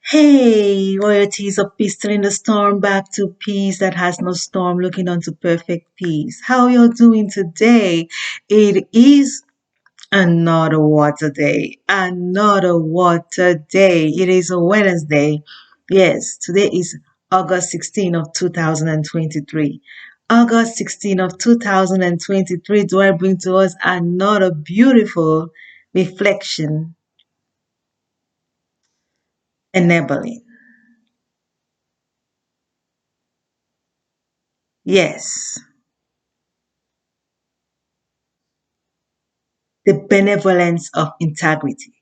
Hey, royalties of peace, turning the storm back to peace that has no storm, looking unto perfect peace. How you're doing today? It is another water day. Another water day. It is a Wednesday. Yes, today is August 16 of 2023. August 16 of 2023, do I bring to us another beautiful reflection, enabling. Yes. The benevolence of integrity.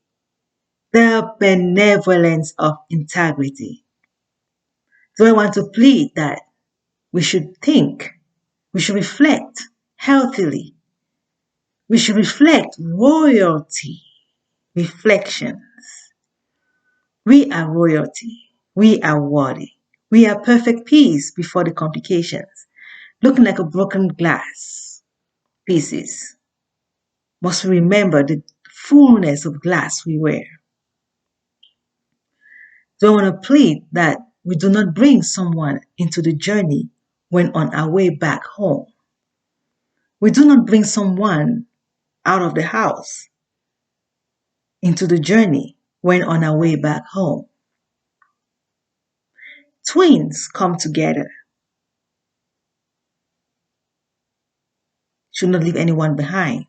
The benevolence of integrity. So I want to plead that we should think, we should reflect healthily, we should reflect royalty, reflections. We are royalty, we are worthy, we are perfect peace before the complications, looking like a broken glass pieces. Must we remember the fullness of glass we wear? So I want to plead that we do not bring someone into the journey when on our way back home. We do not bring someone out of the house into the journey when on our way back home. Twins come together, should not leave anyone behind.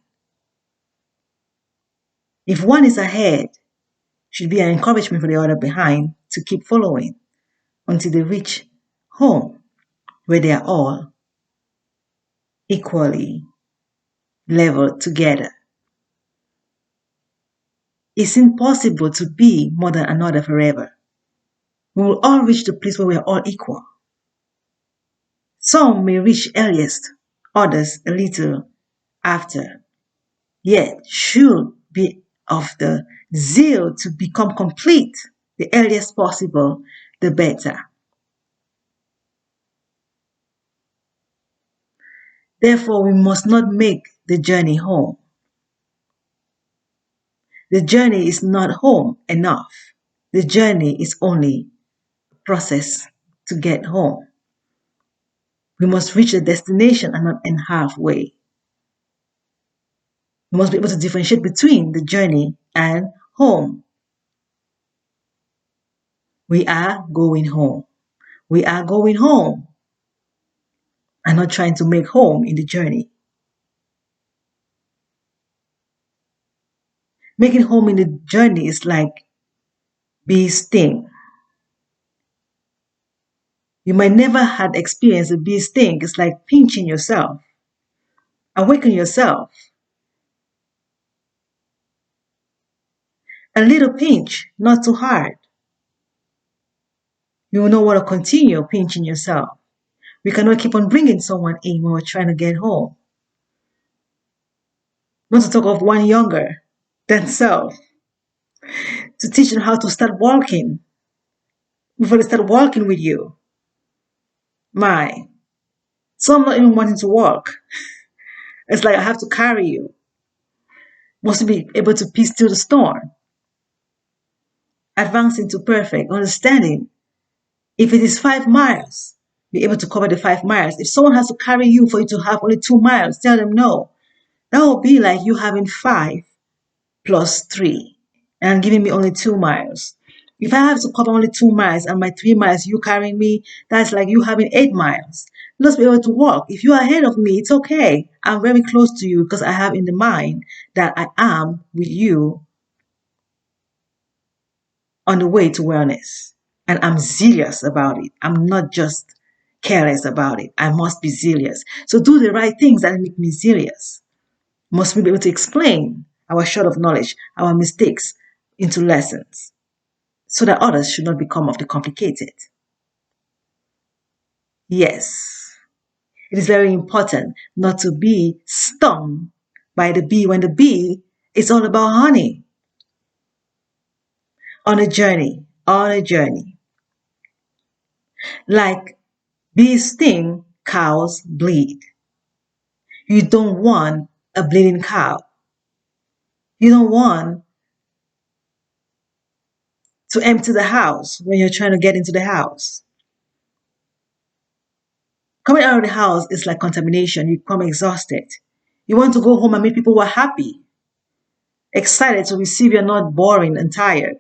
If one is ahead, should be an encouragement for the other behind to keep following until they reach home where they are all equally leveled together. It's impossible to be more than another forever. We will all reach the place where we are all equal. Some may reach earliest, others a little after. Yet should be of the zeal to become complete, the earliest possible, the better. Therefore, we must not make the journey home. The journey is not home enough. The journey is only a process to get home. We must reach the destination and not end halfway. We must be able to differentiate between the journey and home. We are going home. We are going home and not trying to make home in the journey. Making home in the journey is like bee sting. You might never had experienced a bee sting. It's like pinching yourself. Awaken yourself. A little pinch, not too hard. You will not want to continue pinching yourself. We cannot keep on bringing someone in when we're trying to get home. Not to talk of one younger than self, to teach them how to start walking before they start walking with you. My, some not even wanting to walk. It's like I have to carry you. Must be able to peace through the storm. Advancing to perfect understanding. If it is 5 miles, be able to cover the 5 miles. If someone has to carry you for you to have only 2 miles, tell them no. That will be like you having 5 plus 3 and giving me only 2 miles. If I have to cover only 2 miles and my 3 miles, you carrying me, that's like you having 8 miles. Let's be able to walk. If you are ahead of me, it's okay. I'm very close to you because I have in the mind that I am with you on the way to wellness. And I'm zealous about it. I'm not just careless about it. I must be zealous. So do the right things that make me zealous. Must we be able to explain our short of knowledge, our mistakes into lessons, so that others should not become of the complicated. Yes, it is very important not to be stung by the bee when the bee is all about honey. On a journey, like bees sting, cows bleed. You don't want a bleeding cow. You don't want to empty the house when you're trying to get into the house. Coming out of the house is like contamination. You come exhausted. You want to go home and meet people who are happy, excited to receive you, not boring and tired.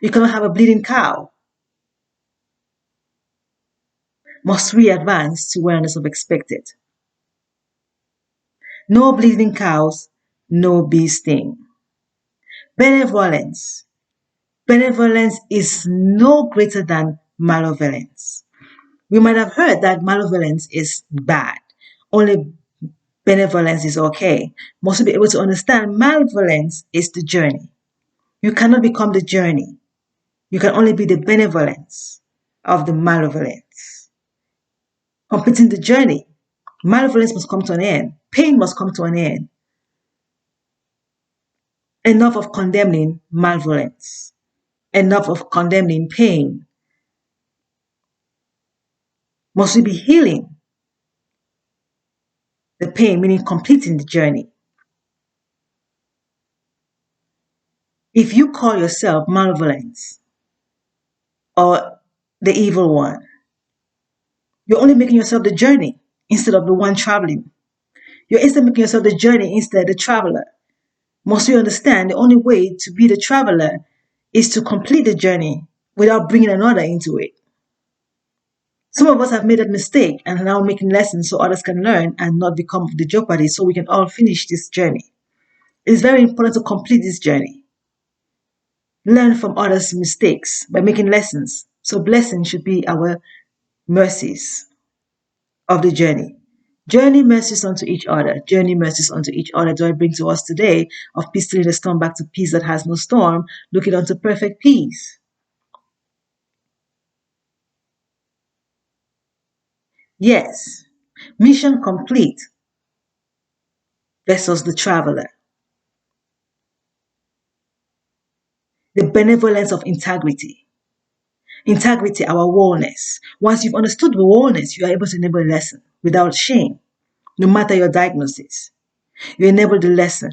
You cannot have a bleeding cow. Must we advance to awareness of expected? No bleeding cows, no bee sting. Benevolence. Benevolence is no greater than malevolence. We might have heard that malevolence is bad. Only benevolence is okay. Must be able to understand malevolence is the journey. You cannot become the journey. You can only be the benevolence of the malevolence. Completing the journey. Malevolence must come to an end. Pain must come to an end. Enough of condemning malevolence. Enough of condemning pain. Must we be healing the pain, meaning completing the journey? If you call yourself malevolence or the evil one, you're only making yourself the journey instead of the one traveling. You're instead making yourself the journey instead of the traveler. Must we understand the only way to be the traveler is to complete the journey without bringing another into it. Some of us have made that mistake and are now making lessons so others can learn and not become the jeopardy, so we can all finish this journey. It is very important to complete this journey. Learn from others' mistakes by making lessons. So blessings should be our mercies of the journey. Journey mercies unto each other. Journey mercies unto each other. Do I bring to us today of peace till the storm back to peace that has no storm, looking unto perfect peace. Yes, mission complete. Versus the traveler. The benevolence of integrity. Integrity, our wholeness. Once you've understood the wholeness, you are able to enable a lesson without shame, no matter your diagnosis. You enable the lesson.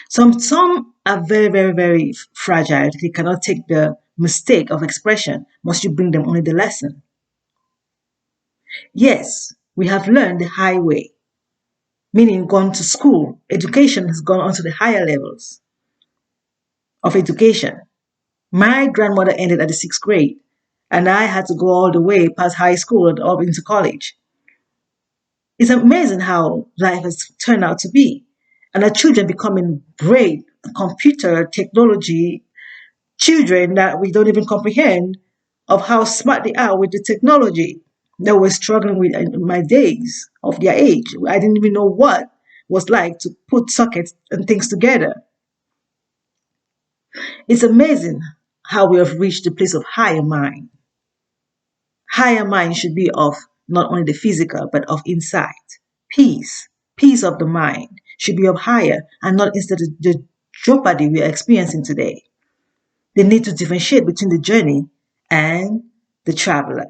Some are very, very, very fragile. They cannot take the mistake of expression. Must you bring them only the lesson? Yes, we have learned the high way, meaning gone to school. Education has gone on to the higher levels of education. My grandmother ended at the 6th grade, and I had to go all the way past high school and up into college. It's amazing how life has turned out to be. And our children becoming great computer technology children that we don't even comprehend of how smart they are with the technology that we're struggling with in my days of their age. I didn't even know what was like to put sockets and things together. It's amazing how we have reached the place of higher mind. Higher mind should be of not only the physical, but of insight. Peace. Peace of the mind should be of higher and not instead of the jeopardy we are experiencing today. They need to differentiate between the journey and the traveler.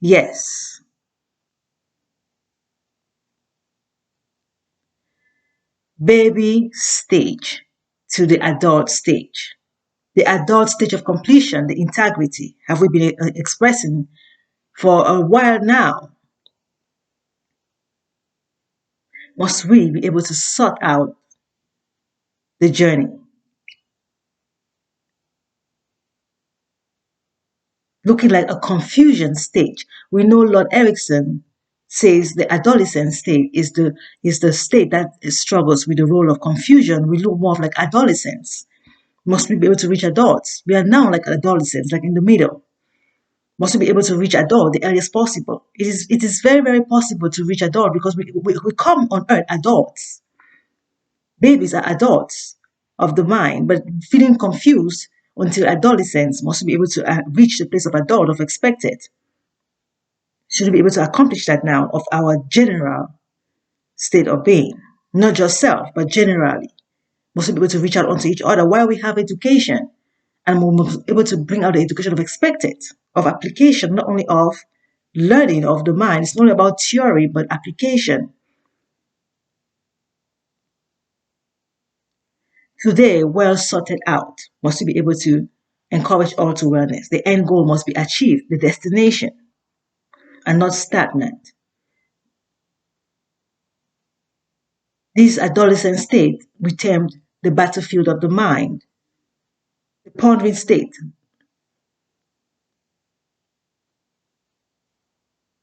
Yes. Baby stage to the adult stage. The adult stage of completion, the integrity, have we been expressing for a while now? Must we be able to sort out the journey? Looking like a confusion stage. We know Lord Erickson says the adolescent state is the state that struggles with the role of confusion. We look more of like adolescents. Must we be able to reach adults? We are now like adolescents, like in the middle. Must we be able to reach adult the earliest possible? It is very, very possible to reach adult because we come on earth adults. Babies are adults of the mind, but feeling confused until adolescence must be able to reach the place of adult of expected. Should we be able to accomplish that now of our general state of being? Not just self, but generally. Must we be able to reach out onto each other while we have education? And we must be able to bring out the education of expected, of application, not only of learning of the mind. It's not only about theory, but application. Today, well sorted out, must we be able to encourage all to wellness. The end goal must be achieved, the destination, and not stagnant. This adolescent state we termed the battlefield of the mind, the pondering state.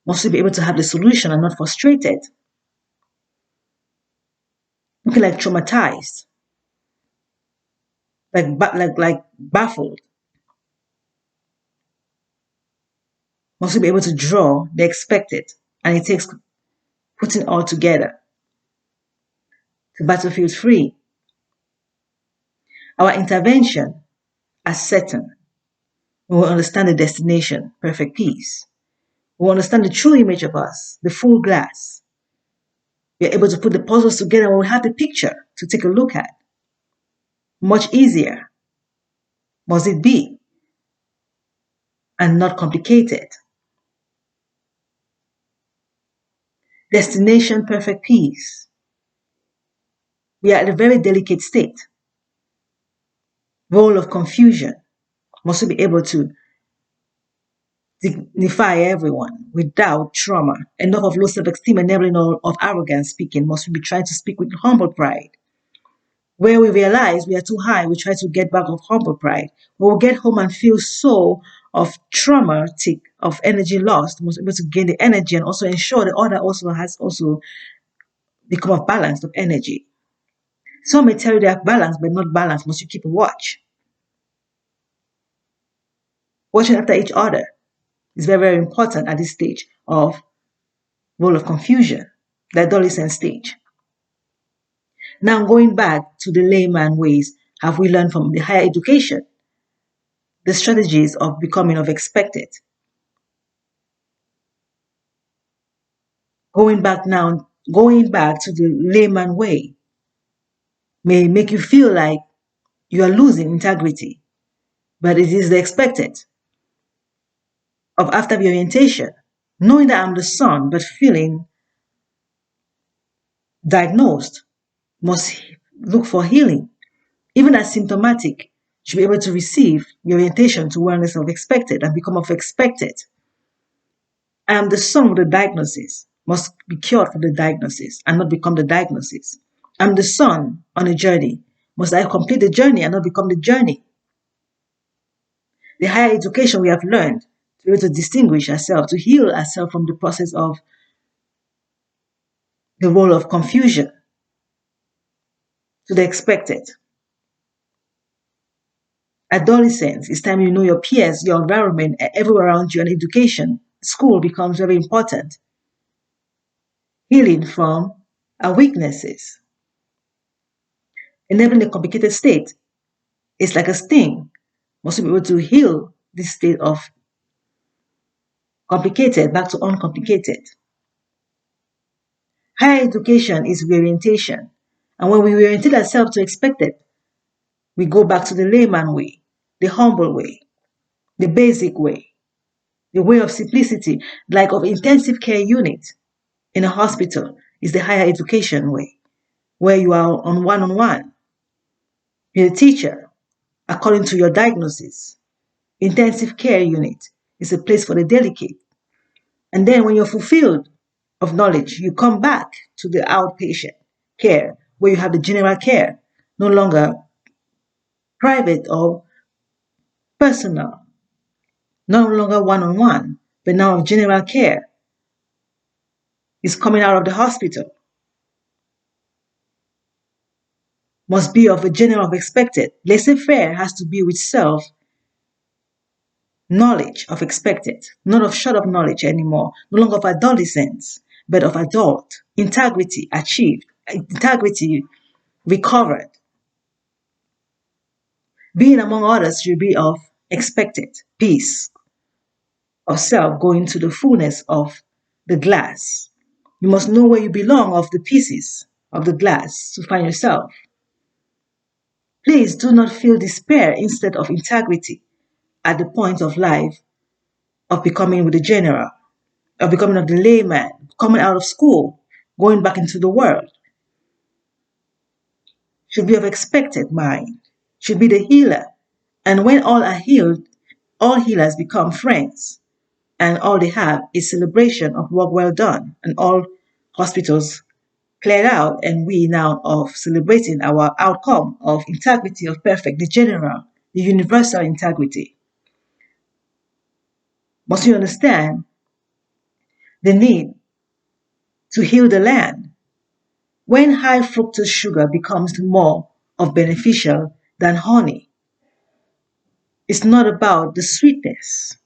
Must we be able to have the solution and not frustrated, looking like traumatized, like baffled. Must we be able to draw the expected, and it takes putting all together to battlefield free. Our intervention as certain. We will understand the destination, perfect peace. We will understand the true image of us, the full glass. We are able to put the puzzles together when we have the picture to take a look at. Much easier must it be, and not complicated. Destination, perfect peace. We are at a very delicate state. Role of confusion. Must we be able to dignify everyone without trauma? Enough of low self-esteem and never enough of arrogance speaking. Must we be trying to speak with humble pride? Where we realize we are too high, we try to get back of humble pride. When we get home and feel so of traumatic, of energy lost, we must be able to gain the energy and also ensure the other also has also become of balance of energy. Some may tell you they are balanced, but not balanced. Must you keep a watch? Watching after each other is very, very important at this stage of role of confusion, the adolescent stage. Now, going back to the layman ways, have we learned from the higher education the strategies of becoming of expected? Going back to the layman way may make you feel like you are losing integrity, but it is the expected of after the orientation, knowing that I'm the son, but feeling diagnosed, must look for healing. Even as symptomatic, should be able to receive the orientation to wellness of expected and become of expected. I am the son with the diagnosis, must be cured from the diagnosis and not become the diagnosis. I'm the son on a journey. Must I complete the journey and not become the journey? The higher education we have learned to be able to distinguish ourselves, to heal ourselves from the process of the role of confusion to the expected. Adolescence is time you know your peers, your environment, everywhere around you, and education. School becomes very important. Healing from our weaknesses. Enabling a complicated state is like a sting. Must be able to heal this state of complicated back to uncomplicated. Higher education is reorientation. And when we reorientate ourselves to expected, we go back to the layman way, the humble way, the basic way, the way of simplicity, like of intensive care unit in a hospital is the higher education way, where you are on one-on-one. You're a teacher, according to your diagnosis. Intensive care unit is a place for the delicate. And then when you're fulfilled of knowledge, you come back to the outpatient care, where you have the general care, no longer private or personal, no longer one-on-one, but now general care is coming out of the hospital. Must be of a general of expected. Laissez-faire has to be with self knowledge of expected, not of shut up knowledge anymore, no longer of adolescence, but of adult. Integrity achieved, integrity recovered. Being among others should be of expected peace of self going to the fullness of the glass. You must know where you belong of the pieces of the glass to find yourself. Please do not feel despair instead of integrity at the point of life of becoming with the general, of becoming of the layman, coming out of school, going back into the world. Should be of expected mind, should be the healer And when all are healed, all healers become friends. And all they have is celebration of work well done. And all hospitals cleared out, and we now of celebrating our outcome of integrity of perfect, the general, the universal integrity. Must you understand the need to heal the land? When high fructose sugar becomes more of beneficial than honey, it's not about the sweetness,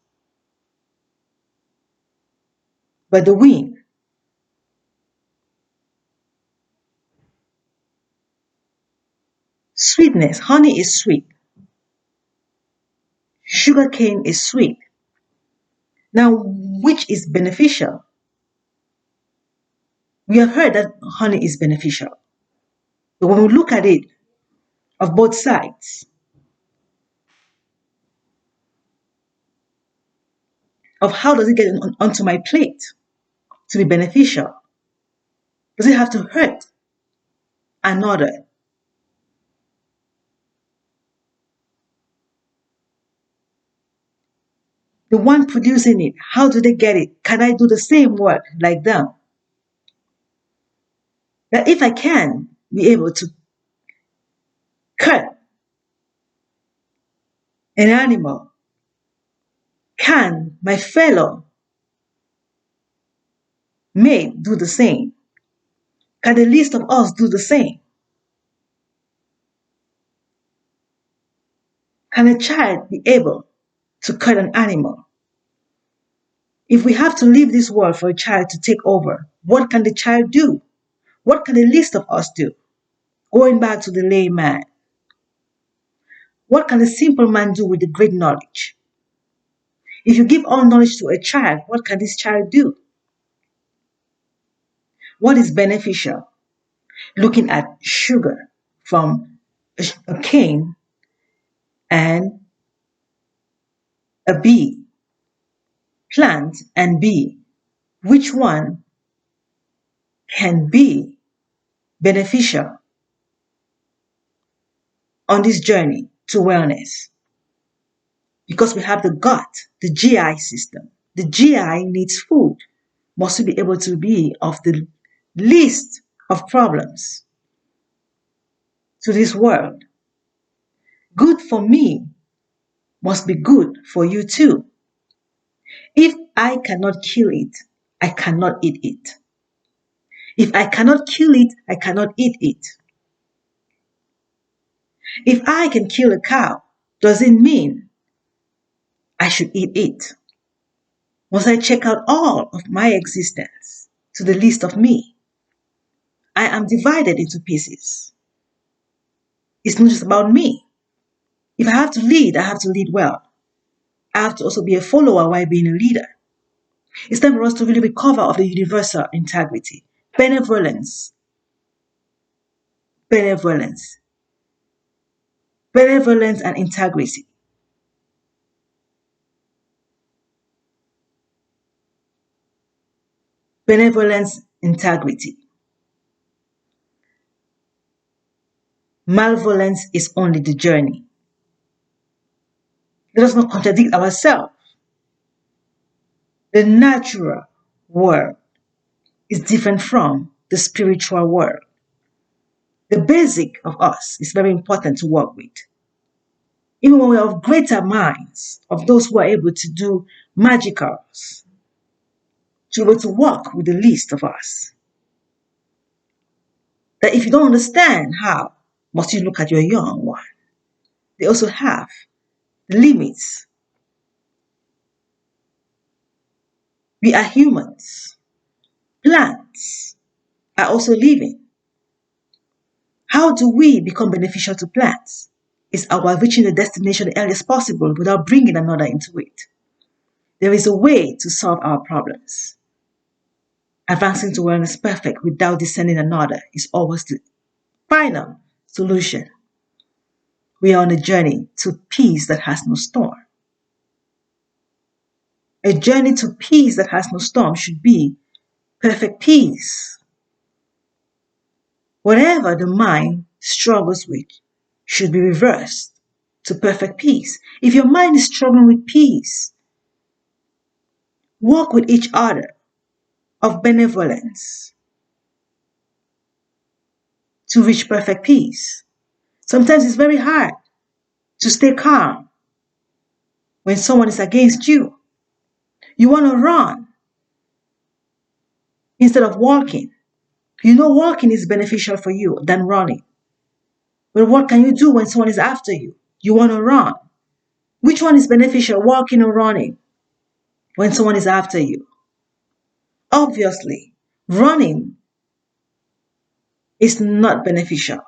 but the wind. Sweetness, honey is sweet. Sugar cane is sweet. Now, which is beneficial? We have heard that honey is beneficial. But when we look at it of both sides, of how does it get onto my plate to be beneficial? Does it have to hurt another? The one producing it, how do they get it? Can I do the same work like them? That if I can be able to cut an animal, can my fellow mate do the same? Can the least of us do the same? Can a child be able to cut an animal? If we have to leave this world for a child to take over, what can the child do? What can the least of us do? Going back to the layman, what can the simple man do with the great knowledge? If you give all knowledge to a child, what can this child do? What is beneficial? Looking at sugar from a cane and a bee, plant and bee, which one can be beneficial on this journey to wellness? Because we have the gut, the GI system. The GI needs food, must be able to be of the least of problems to this world. Good for me must be good for you too. If I cannot kill it, I cannot eat it. If I cannot kill it, I cannot eat it. If I can kill a cow, does it mean I should eat it? Must I check out all of my existence to the least of me? I am divided into pieces. It's not just about me. If I have to lead, I have to lead well. I have to also be a follower while being a leader. It's time for us to really recover of the universal integrity. Benevolence. Benevolence. Benevolence and integrity. Benevolence, integrity. Malevolence is only the journey. Let us not contradict ourselves. The natural world is different from the spiritual world. The basic of us is very important to work with. Even when we have greater minds of those who are able to do magicals, to be able to work with the least of us. That if you don't understand how, must you look at your young one. They also have limits. We are humans. Plants are also living. How do we become beneficial to plants? It's about reaching the destination the earliest possible without bringing another into it. There is a way to solve our problems. Advancing to wellness perfect without descending another is always the final solution. We are on a journey to peace that has no storm. A journey to peace that has no storm should be perfect peace. Whatever the mind struggles with should be reversed to perfect peace. If your mind is struggling with peace, walk with each other of benevolence to reach perfect peace. Sometimes it's very hard to stay calm when someone is against you. You want to run instead of walking. You know walking is beneficial for you than running. But what can you do when someone is after you? You want to run. Which one is beneficial, walking or running, when someone is after you? Obviously, running is not beneficial.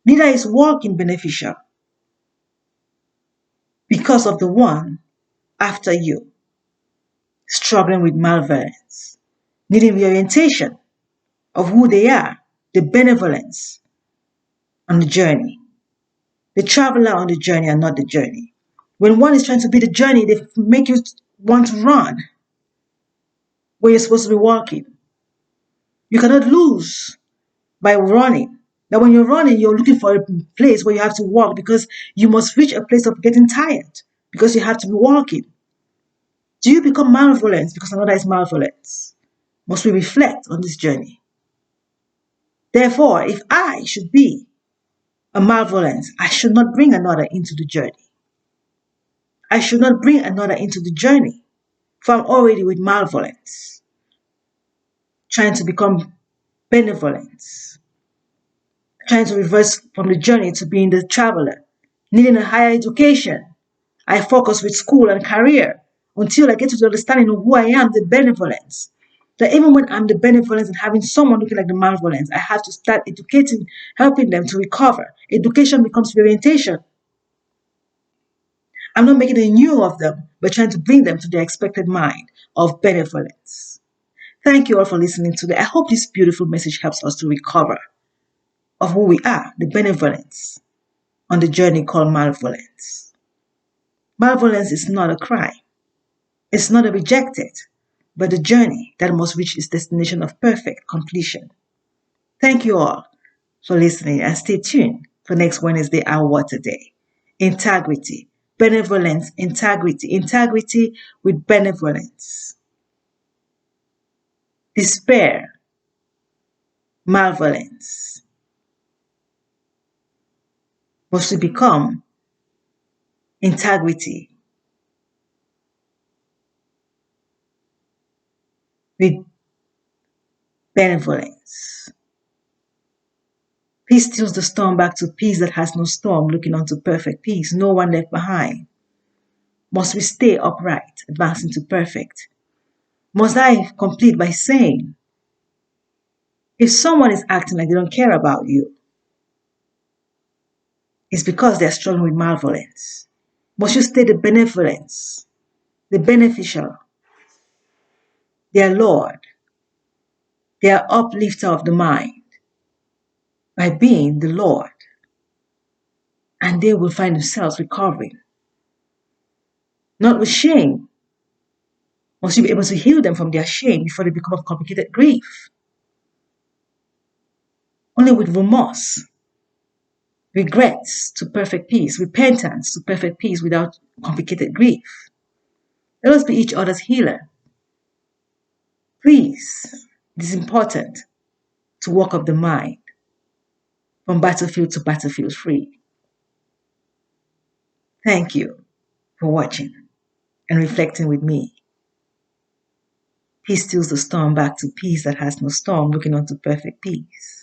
Neither is walking beneficial because of the one after you, struggling with malevolence, needing reorientation of who they are, the benevolence on the journey, the traveler on the journey and not the journey. When one is trying to be the journey, they make you want to run where you're supposed to be walking. You cannot lose by running. Now, when you're running, you're looking for a place where you have to walk because you must reach a place of getting tired because you have to be walking. Do you become malevolent because another is malevolent? Must we reflect on this journey? Therefore, if I should be a malevolence, I should not bring another into the journey. I should not bring another into the journey, for I'm already with malevolence, trying to become benevolence, trying to reverse from the journey to being the traveler, needing a higher education. I focus with school and career until I get to the understanding of who I am, the benevolence. That even when I'm the benevolence and having someone looking like the malevolence, I have to start educating, helping them to recover. Education becomes orientation. I'm not making a new of them, but trying to bring them to the expected mind of benevolence. Thank you all for listening today. I hope this beautiful message helps us to recover of who we are, the benevolence, on the journey called malevolence. Malevolence is not a crime. It's not a rejected, but a journey that must reach its destination of perfect completion. Thank you all for listening and stay tuned for next Wednesday, our Water Day. Integrity, benevolence, integrity with benevolence. Despair, malevolence. Must we become integrity with benevolence. Peace steals the storm back to peace that has no storm, looking unto perfect peace, no one left behind. Must we stay upright, advancing to perfect? Must I complete by saying, if someone is acting like they don't care about you, it's because they're struggling with malevolence. Must you stay the benevolence, the beneficial, their Lord, their uplifter of the mind, by being the Lord, and they will find themselves recovering. Not with shame. Must you be able to heal them from their shame before they become of complicated grief? Only with remorse, regrets to perfect peace, repentance to perfect peace without complicated grief. Let us be each other's healer. Please, it is important to walk up the mind from battlefield to battlefield free. Thank you for watching and reflecting with me. Peace steals the storm back to peace that has no storm, looking unto perfect peace.